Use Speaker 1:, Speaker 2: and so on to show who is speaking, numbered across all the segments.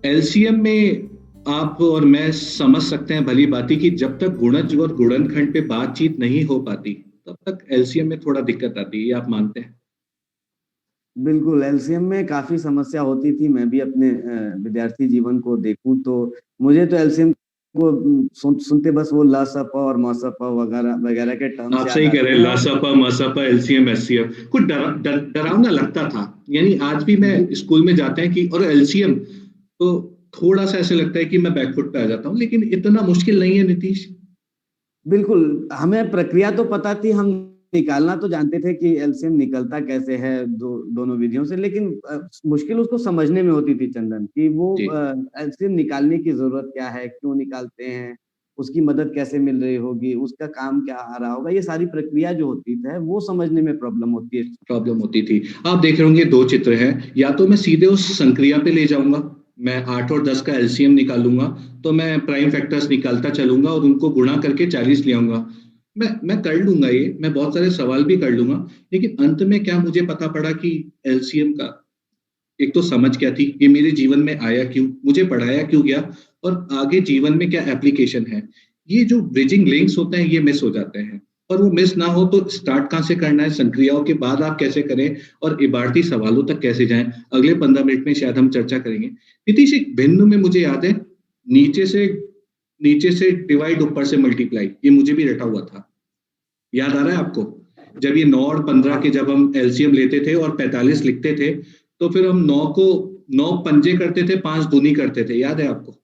Speaker 1: LCM में आप और मैं समझ सकते हैं भली बात कि जब तक गुणज और गुणनखंड पे बातचीत नहीं हो पाती तब तक एलसीएम में थोड़ा दिक्कत आती है, ये आप मानते हैं?
Speaker 2: बिल्कुल, एलसीएम में काफी समस्या होती थी। मैं भी अपने विद्यार्थी जीवन को देखूं तो मुझे तो एलसीएम को सुनते बस वो ल स प और म स प वगैरह वगैरह के टर्म्स
Speaker 1: आप
Speaker 2: याद
Speaker 1: सही कह
Speaker 2: आते
Speaker 1: रहे
Speaker 2: हैं।
Speaker 1: हैं,
Speaker 2: और
Speaker 1: लासपा मसपा एलसीएम एचसीएफ कुछ डरावना लगता था। यानी आज भी मैं
Speaker 2: बि-
Speaker 1: स्कूल में जाते हैं कि और एलसीएम तो थोड़ा सा ऐसे लगता है कि मैं बैकफुट पे आ जाता हूँ, लेकिन इतना मुश्किल नहीं है नीतीश।
Speaker 2: बिल्कुल, हमें प्रक्रिया तो पता थी, हम निकालना तो जानते थे कि एलसीएम निकलता कैसे है दोनों विधियों से, लेकिन मुश्किल उसको समझने में होती थी चंदन, कि वो
Speaker 1: जी।
Speaker 2: एलसीएम निकालने की जरूरत क्या है, क्यों निकालते हैं, उसकी मदद कैसे मिल रही होगी, उसका काम क्या आ रहा होगा, ये सारी प्रक्रिया जो होती है वो समझने में प्रॉब्लम होती है
Speaker 1: प्रॉब्लम
Speaker 2: स्टूडेंट्स
Speaker 1: होती थी। आप देख रहे होंगे दो चित्र हैं, या तो मैं सीधे उस संक्रिया पे ले जाऊंगा, मैं 8 और 10 का एलसीएम निकालूंगा, तो मैं प्राइम फैक्टर्स निकालता चलूंगा और उनको गुणा करके 40 ले आऊंगा। मैं कर लूंगा, ये मैं बहुत सारे सवाल भी कर लूंगा। लेकिन अंत में क्या मुझे पता पड़ा कि एलसीएम का एक तो समझ क्या थी, ये मेरे जीवन में आया क्यों, मुझे पढ़ाया क्यों गया, और आगे जीवन में क्या एप्लीकेशन है। ये जो ब्रिजिंग लिंक्स होते हैं ये मिस हो जाते हैं। और वो मिस ना हो तो स्टार्ट कहाँ से करना है, संक्रियाओं के बाद आप कैसे करें और इबारती सवालों तक कैसे जाएं, अगले 15 मिनट में शायद हम चर्चा करेंगे। नीतीश, एक भिन्न में मुझे याद है, नीचे से नीचे से डिवाइड, ऊपर से मल्टीप्लाई, ये मुझे भी रटा हुआ था। याद आ रहा है आपको? जब ये 9 और 15 के
Speaker 2: हाँ
Speaker 1: जब हम एलसीएम लेते थे और 45 लिखते थे, तो फिर हम 9 पंजे करते थे, 5 दूनी करते थे, याद है आपको?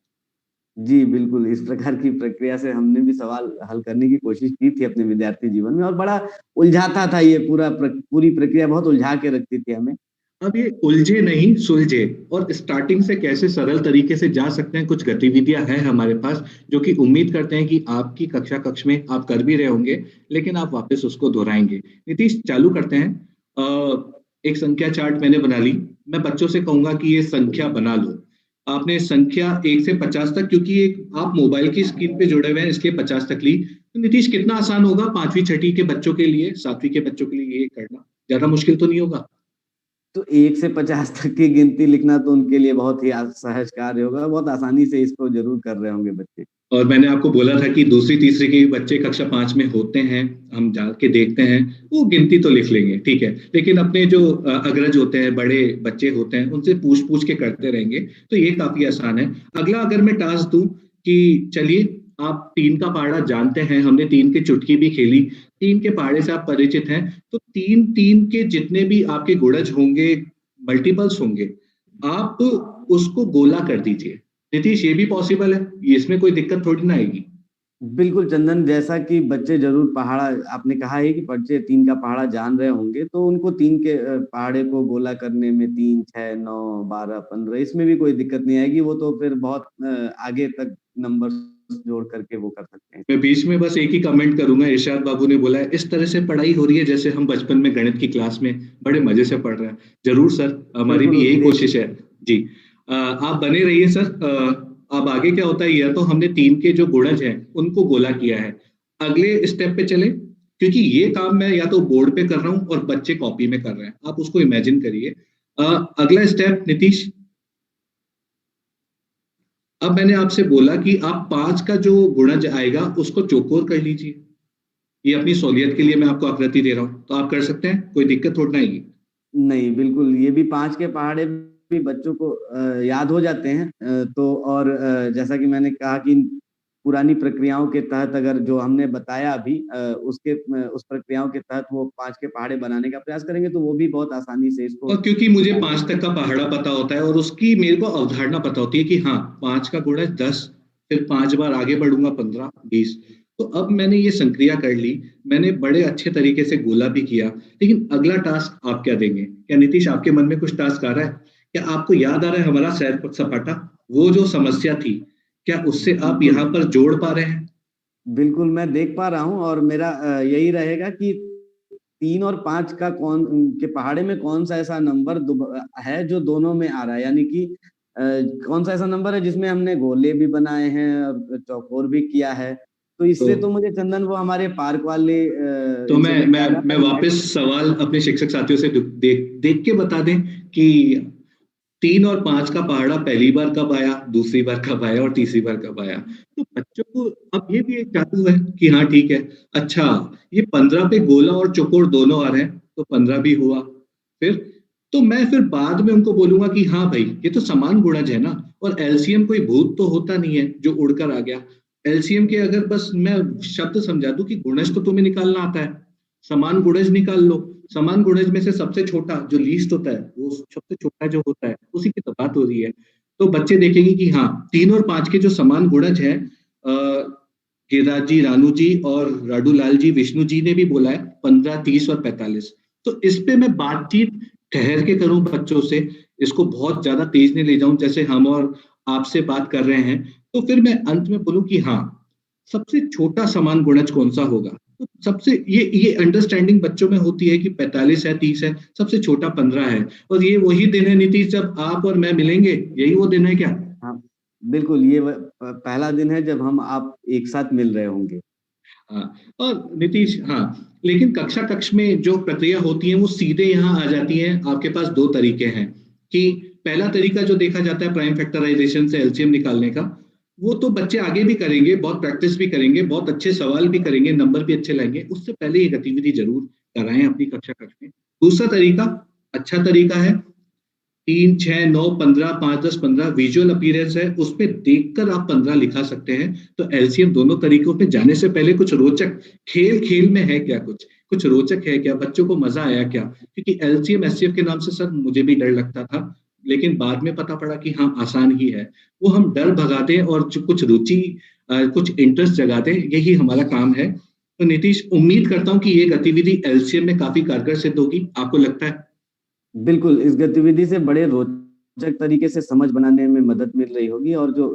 Speaker 2: जी, बिल्कुल, इस प्रकार की प्रक्रिया से हमने भी सवाल हल करने की कोशिश की थी अपने विद्यार्थी जीवन में, और बड़ा उलझाता था ये पूरी प्रक्रिया बहुत उलझा के रखती थी हमें।
Speaker 1: अब ये उलझे नहीं सुलझे, और स्टार्टिंग से कैसे सरल तरीके से जा सकते हैं, कुछ गतिविधियां हैं हमारे पास जो कि उम्मीद करते हैं कि आपकी कक्षा कक्ष में आप कर भी रहे होंगे, लेकिन आप वापस उसको दोहराएंगे। नीतीश, चालू करते हैं। एक संख्या चार्ट मैंने बना ली। मैं बच्चों से कहूंगा कि ये संख्या बना लो। आपने संख्या 1 से 50 तक, क्योंकि एक आप मोबाइल की स्क्रीन पे जुड़े हुए हैं इसलिए 50 तक ली। तो नीतीश, कितना आसान होगा पांचवी छठी के बच्चों के लिए, सातवीं के बच्चों के लिए ये करना? ज्यादा मुश्किल तो नहीं होगा?
Speaker 2: तो 1 से 50 तक की गिनती लिखना तो उनके लिए बहुत ही सहज कार्य होगा, बहुत आसानी से इसको जरूर कर रहे होंगे बच्चे।
Speaker 1: और मैंने आपको बोला था कि दूसरी तीसरी के बच्चे कक्षा 5 में होते हैं, हम जाके देखते हैं, वो गिनती तो लिख लेंगे, ठीक है। लेकिन अपने जो अग्रज होते हैं, बड़े बच्चे होते हैं, उनसे पूछ पूछ के करते रहेंगे, तो ये काफी आसान है। अगला अगर मैं टास्क दूं कि चलिए, आप 3 का पहाड़ा जानते हैं, हमने 3 की चुटकी भी खेली, 3 के पहाड़े से आप परिचित हैं, तो 3 3 के जितने भी आपके गुणज होंगे, मल्टीपल्स होंगे, आप उसको गोला कर दीजिए। नीतीश, ये भी पॉसिबल है, ये इसमें कोई दिक्कत थोड़ी ना आएगी।
Speaker 2: बिल्कुल चंदन, जैसा कि बच्चे जरूर पहाड़ा, आपने कहा है कि बच्चे 3 का पहाड़ा जान रहे होंगे, तो उनको 3 के पहाड़े को गोला करने में 3 6 9 12 15 इसमें भी कोई दिक्कत नहीं आएगी। वो तो फिर बहुत आगे तक नंबर जोड़ करके वो कर सकते हैं।
Speaker 1: मैं बीच में बस एक ही कमेंट करूंगा, इरशाद बाबू ने बोला है इस तरह से पढ़ाई हो रही है जैसे हम बचपन में गणित की क्लास में बड़े मजे से पढ़ रहे हैं। जरूर सर, हमारी
Speaker 2: बिल्कुल
Speaker 1: भी यही
Speaker 2: देख।
Speaker 1: कोशिश है। जी। आप बने रहिए सर। अब आगे क्या होता है, यह तो हमने 3 के जो गुणज हैं उनको गोला किया है। अगले स्टेप पे चले, क्योंकि ये काम मैं या तो बोर्ड पे कर रहा हूँ और बच्चे कॉपी में कर रहे हैं, आप उसको इमेजिन करिए। अगला स्टेप नीतीश, अब मैंने आपसे बोला कि आप 5 का जो गुणज आएगा उसको चौकोर कर लीजिए। ये अपनी सहूलियत के लिए मैं आपको आकृति दे रहा हूँ, तो आप कर सकते हैं, कोई दिक्कत थोड़ी ना आएगी।
Speaker 2: नहीं, बिल्कुल, ये भी 5 के पहाड़े भी बच्चों को याद हो जाते हैं। तो और जैसा कि मैंने कहा कि पुरानी प्रक्रियाओं के तहत अगर जो हमने बताया अभी उस प्रक्रियाओं के तहत वो 5 के पहाड़े बनाने का प्रयास करेंगे तो वो भी बहुत आसानी से इसको
Speaker 1: और क्योंकि मुझे
Speaker 2: निकाल
Speaker 1: 5 तक
Speaker 2: लेंगे।
Speaker 1: का पहाड़ा पता होता है और उसकी मेरे को अवधारणा पता होती है कि हाँ, 5 का गुणज 10, फिर 5 बार आगे बढ़ूंगा, 15 20। तो अब मैंने ये संक्रिया कर ली, मैंने बड़े अच्छे तरीके से गोला भी किया। लेकिन अगला टास्क आप क्या देंगे? क्या नीतीश, आपके मन में कुछ टास्क आ रहा है? क्या आपको याद आ रहा है हमारा सैर सपाटा, वो जो समस्या थी, क्या उससे आप
Speaker 2: बिल्कुल,
Speaker 1: यहाँ पर जोड़ पा रहे हैं?
Speaker 2: बिल्कुल, मैं देख पा रहा हूँ, और मेरा यही रहेगा कि 3 और 5 का कौन के पहाड़े में कौन सा ऐसा नंबर है जो दोनों में आ रहा है, यानी कि कौन सा ऐसा नंबर है जिसमें हमने गोले भी बनाए हैं और चौकोर भी किया है। तो
Speaker 1: तो
Speaker 2: इससे तो मुझे चंदन वो हमारे पार्क वाले
Speaker 1: तो मैं
Speaker 2: इनसे
Speaker 1: मैं
Speaker 2: ज्यादा
Speaker 1: मैं
Speaker 2: रिलेट।
Speaker 1: वापस सवाल अपने शिक्षक साथियों से देख देख के बता दें कि 3 और 5 का पहाड़ा पहली बार कब आया, दूसरी बार कब आया और तीसरी बार कब आया। तो बच्चों को अब ये भी एक जादू है कि हाँ ठीक है, अच्छा ये 15 पे गोला और चौकोर दोनों आ रहे हैं, तो 15 भी हुआ। फिर तो मैं फिर बाद में उनको बोलूँगा कि हाँ भाई, ये तो समान गुणज है ना, और एलसीएम कोई भूत तो होता नहीं है जो उड़कर आ गया। एलसीएम के अगर बस मैं शब्द समझा दूँ कि गुणज तो तुम्हें निकालना आता है, समान गुणज निकाल लो। समान गुणज में से सबसे छोटा जो लीस्ट होता है, वो सबसे छोटा जो होता है, उसी की तो बात हो रही है। तो बच्चे देखेंगे कि हाँ, 3 और 5 के जो समान गुणज हैं, गिरिराज जी, रानू जी और राडूलाल जी, विष्णु जी ने भी बोला है 15, 30 और 45। तो इस पे मैं बातचीत ठहर के करूं बच्चों से, इसको बहुत ज्यादा तेज नहीं ले जाऊं जैसे हम और आपसे बात कर रहे हैं। तो फिर मैं अंत में बोलूं कि हाँ, सबसे छोटा समान गुणज कौन सा होगा। तो सबसे ये अंडरस्टैंडिंग बच्चों में होती है कि 45 है, 30 है, सबसे छोटा 15 है। और ये वही दिन है नीतीश, जब आप और मैं मिलेंगे, यही वो दिन है क्या?
Speaker 2: हाँ, बिल्कुल, ये पहला दिन है जब हम आप एक साथ मिल रहे होंगे।
Speaker 1: हाँ, और नीतीश, हाँ, लेकिन कक्षा कक्ष में जो प्रक्रिया होती है वो सीधे यहाँ आ जाती है। आपके पास दो तरीके हैं कि पहला तरीका जो देखा जाता है प्राइम फैक्टराइजेशन से एलसीएम निकालने का, वो तो बच्चे आगे भी करेंगे, बहुत प्रैक्टिस भी करेंगे, बहुत अच्छे सवाल भी करेंगे, नंबर भी अच्छे लाएंगे। उससे पहले ये गतिविधि जरूर कराएं अपनी कक्षा कक्ष में। दूसरा तरीका, अच्छा तरीका है, 3, 6, 9, 15, 5, 10, 15 विजुअल अपीयरेंस है, उसपे देखकर आप 15 लिखा सकते हैं। तो एलसीएम दोनों तरीकों पे जाने से पहले कुछ रोचक खेल खेल में है क्या, कुछ रोचक है क्या, बच्चों को मजा आया क्या? क्योंकि एलसीएम एससीएफ के नाम से सर मुझे भी डर लगता था, लेकिन बाद में पता पड़ा कि हाँ आसान ही है। वो हम डर भगा दें और जो कुछ रुचि कुछ इंटरेस्ट जगा दें, यही हमारा काम है। तो नीतीश, उम्मीद करता हूँ कि ये गतिविधि एलसीएम में काफी कारगर सिद्ध होगी, आपको लगता है?
Speaker 2: बिल्कुल, इस गतिविधि से बड़े रोचक तरीके से समझ बनाने में मदद मिल रही होगी, और जो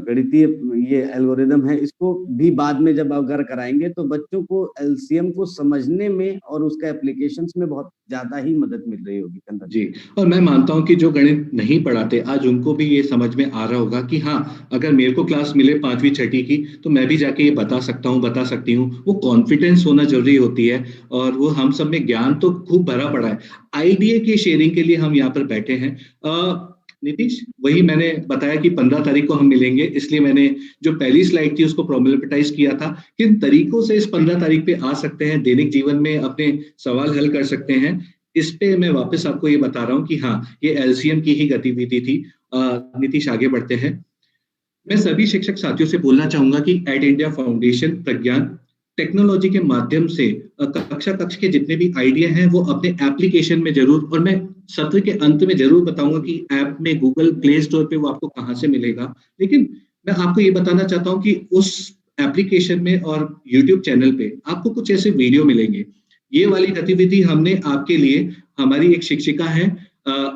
Speaker 2: गणितीय ये एल्गोरिदम है, इसको भी बाद में जब अगर कराएंगे तो बच्चों को एलसीएम को समझने में और उसका एप्लीकेशंस में बहुत ज्यादा ही मदद मिल रही होगी कंदन।
Speaker 1: जी, और मैं मानता हूँ कि जो गणित नहीं पढ़ाते, आज उनको भी ये समझ में आ रहा होगा कि हाँ, अगर मेरे को क्लास मिले 5वीं 6ठी की, तो मैं भी जाके ये बता सकता हूँ, बता सकती हूँ। वो कॉन्फिडेंस होना ज़रूरी होती है, और वो हम सब में ज्ञान तो खूब भरा पड़ा है। आइडिया की शेयरिंग के लिए हम यहाँ पर बैठे हैं। नीतीश, वही मैंने बताया कि 15 तारीख को हम मिलेंगे, इसलिए मैंने जो पहली स्लाइड थी उसको प्रोबलेमेटाइज किया था। किन तरीकों से इस 15 तारीख पे आ सकते हैं, दैनिक जीवन में अपने सवाल हल कर सकते हैं, इस पे मैं वापस आपको ये बता रहा हूँ कि हाँ, ये एलसीएम की ही गतिविधि थी। नीतीश, आगे बढ़ते हैं। मैं सभी शिक्षक साथियों से बोलना चाहूंगा कि एट इंडिया फाउंडेशन प्रज्ञान टेक्नोलॉजी के माध्यम से कक्षा कक्ष के जितने भी आइडिया हैं वो अपने एप्लीकेशन में जरूर, और मैं सत्र के अंत में जरूर बताऊंगा कि ऐप में गूगल प्ले स्टोर पे वो आपको कहाँ से मिलेगा। लेकिन मैं आपको ये बताना चाहता हूँ कि उस एप्लीकेशन में और यूट्यूब चैनल पे आपको कुछ ऐसे वीडियो मिलेंगे। ये वाली गतिविधि हमने आपके लिए, हमारी एक शिक्षिका है,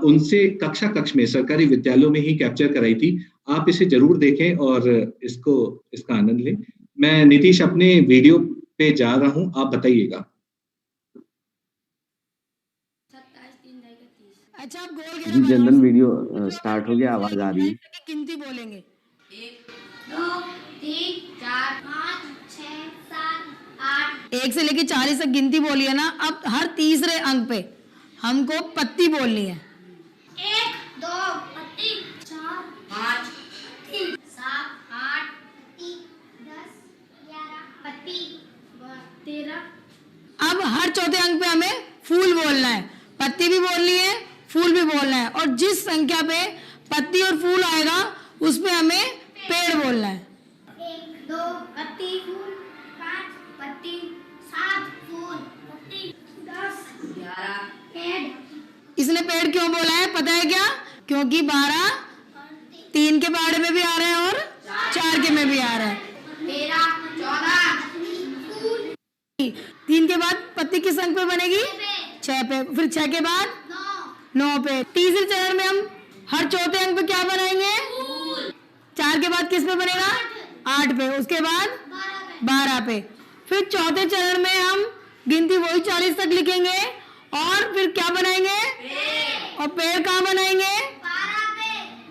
Speaker 1: उनसे कक्षा कक्ष में सरकारी विद्यालयों में ही कैप्चर कराई थी। आप इसे जरूर देखें और इसका आनंद लें। मैं नीतीश अपने वीडियो पे जा रहा हूँ, आप बताइएगा।
Speaker 3: अच्छा, आप गोल
Speaker 2: जी
Speaker 3: घेरा
Speaker 2: जनरल,
Speaker 3: बना
Speaker 2: वीडियो स्टार्ट हो गया, आवाज आ रही है।
Speaker 3: गिनती बोलेंगे।
Speaker 4: 1 2 3 4 5 6 7 8।
Speaker 3: 1 से लेके 40 तक गिनती बोली है ना। अब हर तीसरे अंक पे हमको पत्ती बोलनी है।
Speaker 4: 1 2 पत्ती 4 5 3 7 8 पत्ती 10 11 पत्ती 13।
Speaker 3: अब हर चौथे अंक पे हमें फूल बोलना है। पत्ती भी बोलनी है, फूल भी बोलना है, और जिस संख्या पे पत्ती और फूल आएगा उस पे हमें पेड़ बोलना है।
Speaker 4: 1 2 पत्ती फूल 5 पत्ती 7 फूल पत्ती 10 11 पेड़।
Speaker 3: इसने पेड़ क्यों बोला है पता है क्या? क्योंकि 12 3 के पहाड़े में भी आ रहे हैं और 4 के में भी आ रहा है।
Speaker 4: 13 14 फूल
Speaker 3: 3 के बाद पत्ती किस अंक पे बनेगी? 6 पे। फिर 6 के बाद 9 पे। तीसरे चरण में हम हर चौथे अंक पे क्या बनाएंगे? 4 के बाद किस पे बनेगा? 8 पे। उसके बाद 12 पे। फिर चौथे चरण में हम गिनती वही 40 तक लिखेंगे, और फिर क्या बनाएंगे? और पेड़ कहाँ बनाएंगे?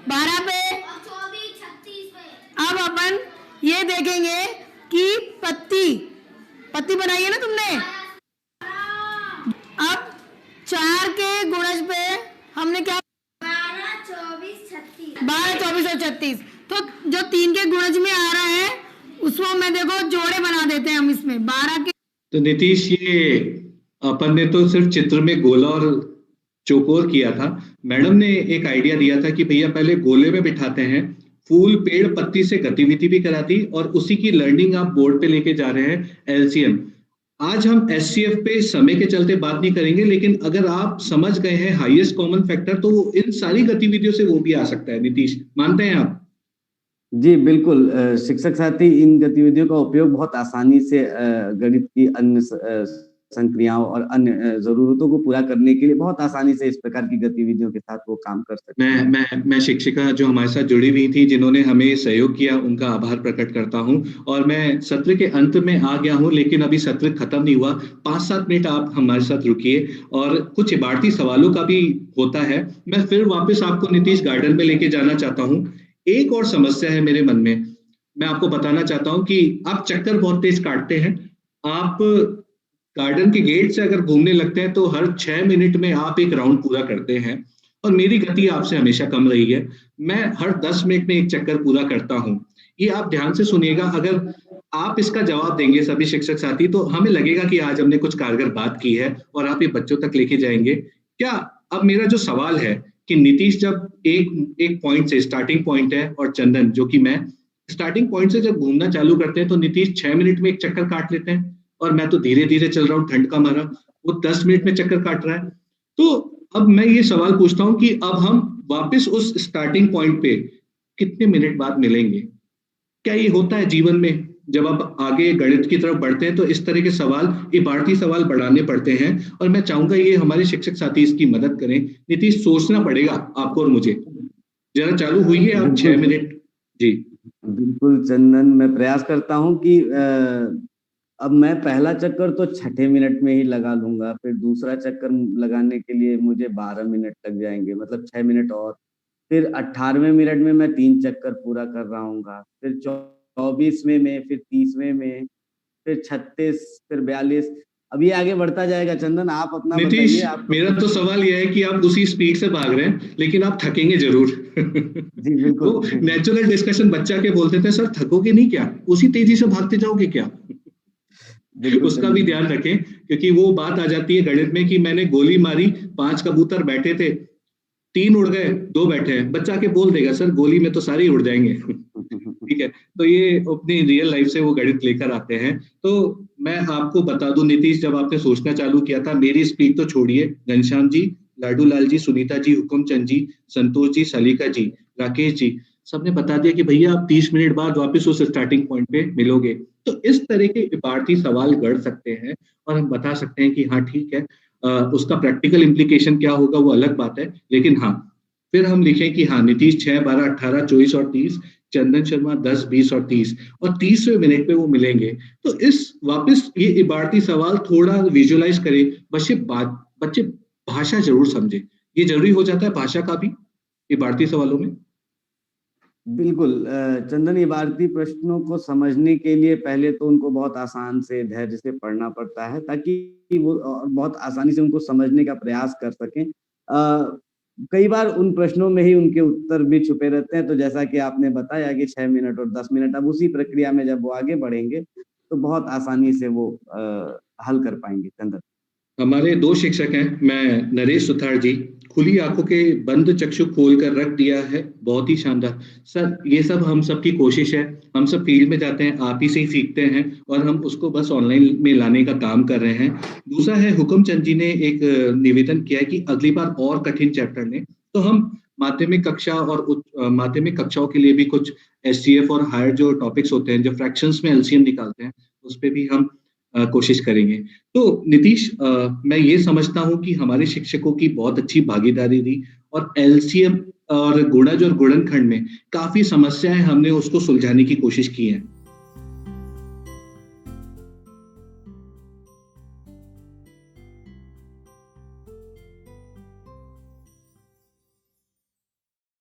Speaker 3: 12 पे।
Speaker 4: और 24 36 पे।
Speaker 3: अब अपन ये देखेंगे कि पत्ती बनाई है ना तुमने। अब 4 के गुणज पे हमने क्या 36। तो जो 3 के गुणज में आ रहा है उसको मैं देखो जोड़े बना देते हैं हम इसमें 12 के।
Speaker 1: तो नीतीश, ये अपन ने तो सिर्फ चित्र में गोला और चौकोर किया था। मैडम ने एक आइडिया दिया था कि भैया पहले गोले में बिठाते हैं, फूल पेड़ पत्ती से गतिविधि भी कराती और उसी की लर्निंग आप बोर्ड पे लेके जा रहे हैं एलसीएम। आज हम एचसीएफ पे समय के चलते बात नहीं करेंगे, लेकिन अगर आप समझ गए हैं हाईएस्ट कॉमन फैक्टर तो वो इन सारी गतिविधियों से वो भी आ सकता है। नीतीश, मानते हैं आप?
Speaker 2: जी बिल्कुल, शिक्षक साथी इन गतिविधियों का उपयोग बहुत आसानी से गणित की अन्य संक्रियाओं और अन्य जरूरतों को पूरा करने के लिए बहुत आसानी से इस प्रकार की गतिविधियों के साथ वो काम कर सकते हैं।
Speaker 1: मैं शिक्षिका जो हमारे साथ जुड़ी हुई थी, जिन्होंने हमें सहयोग किया, उनका आभार प्रकट करता हूं। और मैं सत्र के अंत में आ गया हूं, लेकिन अभी सत्र खत्म नहीं हुआ। 5-7 मिनट आप हमारे साथ रुकिए और कुछ इबारती सवालों का भी होता है। मैं फिर वापस आपको नीतीश गार्डन में लेके जाना चाहता हूँ। एक और समस्या है मेरे मन में, मैं आपको बताना चाहता हूँ कि आप चक्कर बहुत तेज काटते हैं। आप गार्डन के गेट से अगर घूमने लगते हैं तो हर 6 मिनट में आप एक राउंड पूरा करते हैं और मेरी गति आपसे हमेशा कम रही है। मैं हर 10 मिनट में एक चक्कर पूरा करता हूँ। ये आप ध्यान से सुनिएगा। अगर आप इसका जवाब देंगे सभी शिक्षक साथी, तो हमें लगेगा कि आज हमने कुछ कारगर बात की है और आप ये बच्चों तक लेके जाएंगे। क्या अब मेरा जो सवाल है कि नीतीश जब एक पॉइंट से स्टार्टिंग पॉइंट है और चंदन जो कि मैं स्टार्टिंग पॉइंट से जब घूमना चालू करते हैं तो नीतीश 6 मिनट में एक चक्कर काट लेते हैं और मैं तो धीरे धीरे चल रहा हूँ, ठंड का मारा, वो 10 मिनट में चक्कर काट रहा है। तो अब मैं ये सवाल पूछता हूँ कि अब हम वापस उस स्टार्टिंग पॉइंट पे कितने मिनट बाद मिलेंगे? क्या ये होता है जीवन में? जब आप आगे गणित की तरफ बढ़ते हैं तो इस तरह के सवाल, इबारती सवाल बढ़ाने पड़ते हैं और मैं चाहूंगा ये हमारे शिक्षक साथी इसकी मदद करें। नीतीश, सोचना पड़ेगा आपको और मुझे। जरा चालू हुई है आप 6 मिनट। जी
Speaker 2: बिल्कुल चंदन, मैं प्रयास करता हूँ कि अब मैं पहला चक्कर तो 6ठे मिनट में ही लगा लूंगा, फिर दूसरा चक्कर लगाने के लिए मुझे 12 मिनट लग जाएंगे, मतलब 6 मिनट और। फिर 18वें मिनट में मैं 3 चक्कर पूरा कर रहा हूँ, फिर 24वें में, फिर 30वें में, फिर 36, फिर 42। अब ये आगे बढ़ता जाएगा। चंदन, आप अपना
Speaker 1: नीतीश,
Speaker 2: आप
Speaker 1: मेरा तो सवाल यह है कि आप उसी स्पीड से भाग रहे हैं लेकिन आप थकेंगे जरूर।
Speaker 2: जी बिल्कुल।
Speaker 1: वो नेचुरल डिस्कशन बच्चा के बोलते थे, सर थकोगे नहीं क्या? उसी तेजी से भागते जाओगे क्या? उसका भी ध्यान रखें, क्योंकि वो बात आ जाती है गणित में कि मैंने गोली मारी, 5 कबूतर बैठे थे, 3 उड़ गए, 2 बैठे हैं। बच्चा के बोल देगा, सर गोली में तो सारे ही उड़ जाएंगे। ठीक है, तो ये अपनी रियल लाइफ से वो गणित लेकर आते हैं। तो मैं आपको बता दूं नीतीश, जब आपने सोचना चालू किया था, मेरी स्पीड तो छोड़िए, घनश्याम जी, लाडू लाल जी, सुनीता जी, हुकुमचंद जी, संतोष जी, सलीका जी, राकेश जी, सबने बता दिया कि भैया आप 30 मिनट बाद वापस उस स्टार्टिंग पॉइंट पे मिलोगे। तो इस तरह के इबारती सवाल गढ़ सकते हैं और हम बता सकते हैं कि हाँ ठीक है, उसका प्रैक्टिकल इम्प्लीकेशन क्या होगा वो अलग बात है। लेकिन हाँ, फिर हम लिखें कि हाँ नीतीश 6, 12, 18, 24 और 30, चंदन शर्मा 10, 20 और 30 और 30वें मिनट पे वो मिलेंगे। तो इस वापस ये इबारती सवाल थोड़ा विजुअलाइज करें। बच्चे भाषा जरूर समझे, ये जरूरी हो जाता है भाषा का भी इबारती सवालों में।
Speaker 2: बिल्कुल चंदन, इबारती प्रश्नों को समझने के लिए पहले तो उनको बहुत आसान से, धैर्य से पढ़ना पड़ता है ताकि वो बहुत आसानी से उनको समझने का प्रयास कर सकें। कई बार उन प्रश्नों में ही उनके उत्तर भी छुपे रहते हैं। तो जैसा कि आपने बताया कि 6 मिनट और 10 मिनट, अब उसी प्रक्रिया में जब वो आगे बढ़ेंगे तो बहुत आसानी से वो हल कर पाएंगे। चंदन,
Speaker 1: हमारे 2 शिक्षक हैं, मैं नरेश सुथार जी, खुली आंखों के बंद चक्षु खोल कर रख दिया है, बहुत ही शानदार सर। ये सब हम सब की कोशिश है, हम सब फील्ड में जाते हैं, आप ही से ही सीखते हैं और हम उसको बस ऑनलाइन में लाने का काम कर रहे हैं। दूसरा है हुकुमचंद जी ने एक निवेदन किया है कि अगली बार और कठिन चैप्टर लें। तो हम माध्यमिक कक्षा और माध्यमिक कक्षाओं के लिए भी कुछ एसटीएफ और हायर जो टॉपिक्स होते हैं, जो फ्रैक्शंस में एलसीएम निकालते हैं, उस पर भी हम कोशिश करेंगे। तो नीतीश, मैं ये समझता हूँ कि हमारे शिक्षकों की बहुत अच्छी भागीदारी रही और एलसीएम और गुणज और गुणनखंड में काफी समस्याएं हमने उसको सुलझाने की कोशिश की है।